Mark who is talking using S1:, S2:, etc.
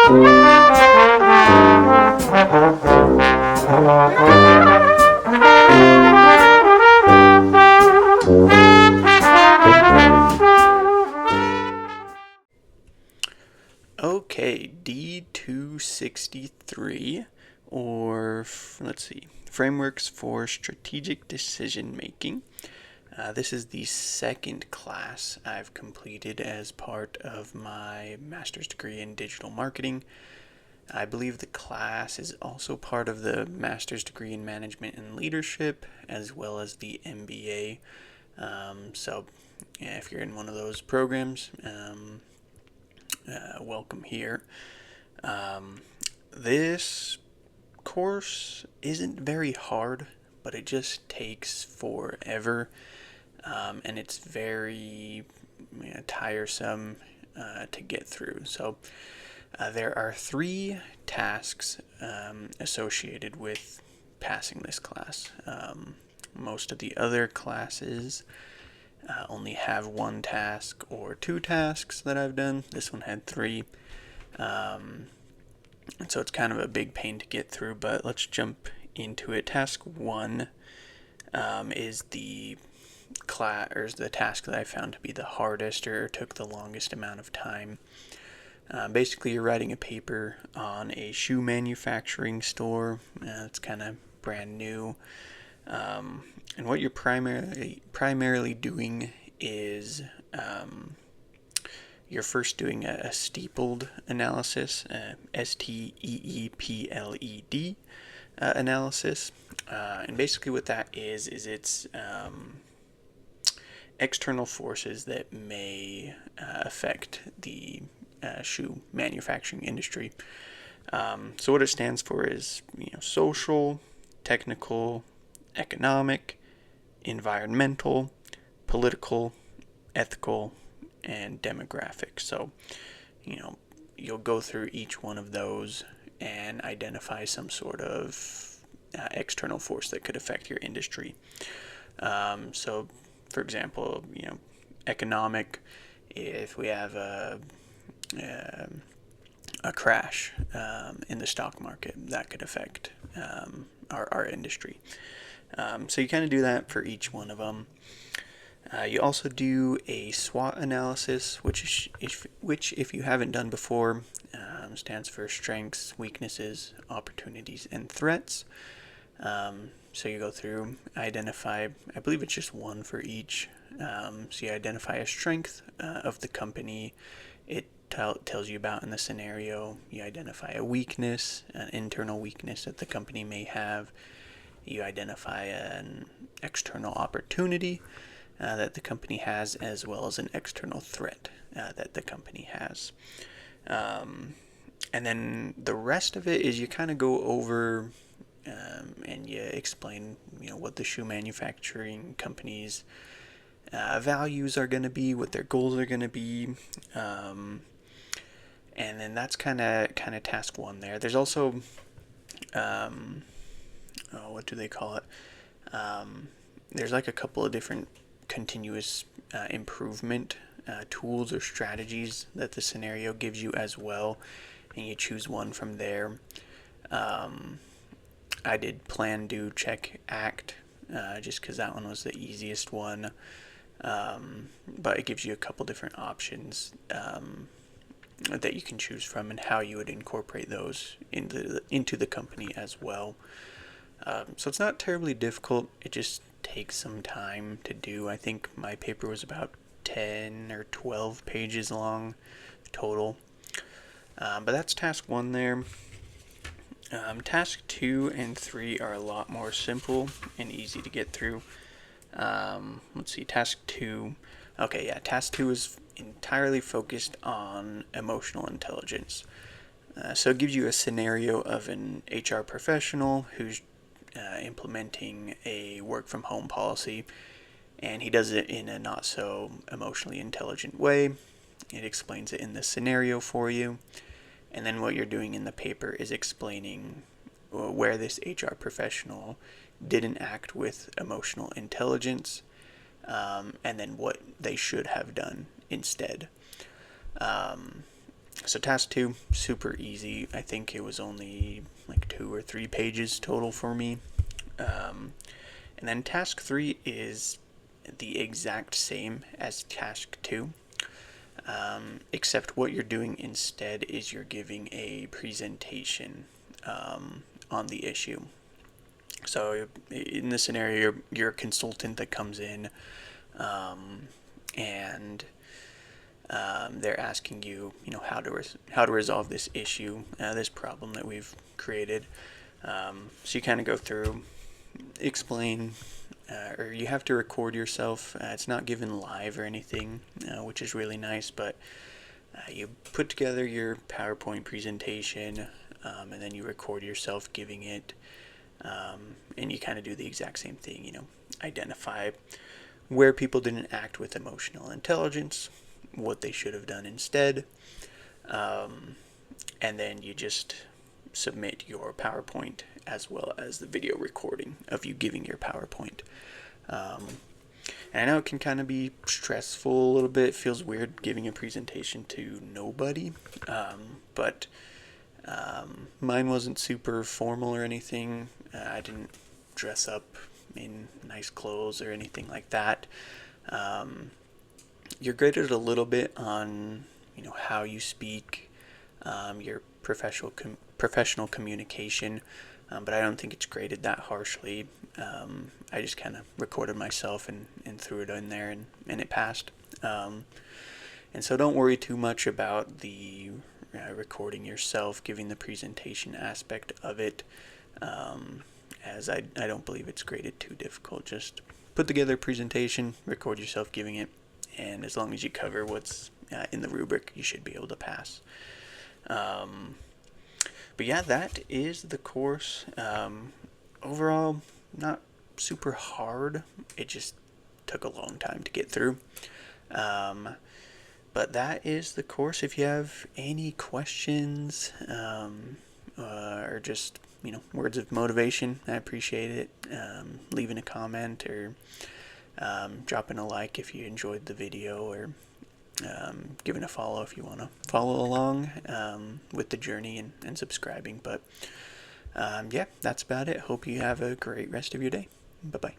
S1: Okay, D263, or let's see, Frameworks for Strategic Decision Making. This is the second class I've completed as part of my master's degree in digital marketing. I believe the class is also part of the master's degree in management and leadership, as well as the MBA. So, yeah, if you're in one of those programs, welcome here. This course isn't very hard, but it just takes forever, and it's very tiresome to get through. So there are 3 tasks associated with passing this class. Most of the other classes only have 1 task or 2 tasks that I've done. This one had 3. And so it's kind of a big pain to get through, but let's jump into it. Task 1 is the task that I found to be the hardest or took the longest amount of time. Basically, you're writing a paper on a shoe manufacturing store. It's kind of brand new. And what you're primarily doing is you're first doing a steepled analysis, STEEPLED analysis. And basically what that is it's external forces that may affect the shoe manufacturing industry. So what it stands for is social, technical, economic, environmental, political, ethical, and demographic. So, you'll go through each one of those and identify some sort of external force that could affect your industry. So, for example, economic, if we have a crash in the stock market, that could affect our industry. So you kind of do that for each one of them. You also do a SWOT analysis, which if you haven't done before, stands for strengths, weaknesses, opportunities, and threats. So you go through, identify, I believe it's just 1 for each. So you identify a strength of the company. It tells you about in the scenario. You identify a weakness, an internal weakness that the company may have. You identify an external opportunity that the company has, as well as an external threat that the company has. And then the rest of it is you kind of go over and you explain, what the shoe manufacturing company's values are going to be, what their goals are going to be. And then that's kind of task 1 there. There's also, what do they call it? There's like a couple of different continuous improvement tools or strategies that the scenario gives you as well, and you choose 1 from there. I did plan, do, check, act, just because that one was the easiest one, but it gives you a couple different options that you can choose from and how you would incorporate those into the company as well. So it's not terribly difficult. It just takes some time to do. I think my paper was about 10 or 12 pages long total. But that's task 1 there. Task 2 and 3 are a lot more simple and easy to get through. Let's see, task 2. Okay, yeah, task 2 is entirely focused on emotional intelligence. So it gives you a scenario of an HR professional who's implementing a work from home policy, and he does it in a not so emotionally intelligent way. It explains it in the scenario for you, and then what you're doing in the paper is explaining where this HR professional didn't act with emotional intelligence, and then what they should have done instead. So task 2, super easy. I think it was only like 2 or 3 pages total for me. And then task 3 is the exact same as task 2, except what you're doing instead is you're giving a presentation on the issue. So in this scenario, you're a consultant that comes in, and they're asking you, how to resolve this issue, this problem that we've created. So you kind of go through, explain, or you have to record yourself. It's not given live or anything, which is really nice, but you put together your PowerPoint presentation, and then you record yourself giving it, and you kind of do the exact same thing, identify where people didn't act with emotional intelligence, what they should have done instead, and then you just submit your PowerPoint as well as the video recording of you giving your PowerPoint. And I know it can kind of be stressful a little bit. It feels weird giving a presentation to nobody, but mine wasn't super formal or anything. I didn't dress up in nice clothes or anything like that. You're graded a little bit on how you speak, your professional communication, but I don't think it's graded that harshly. I just kind of recorded myself and threw it in there, and it passed. And so don't worry too much about the recording yourself, giving the presentation aspect of it, as I don't believe it's graded too difficult. Just put together a presentation, record yourself giving it, and as long as you cover what's in the rubric, you should be able to pass. But yeah, that is the course. Overall, not super hard. It just took a long time to get through. But that is the course. If you have any questions, or just words of motivation, I appreciate it. Leaving a comment, or dropping a like if you enjoyed the video, or giving a follow if you want to follow along with the journey, and subscribing. But yeah, that's about it. Hope you have a great rest of your day. Bye-bye.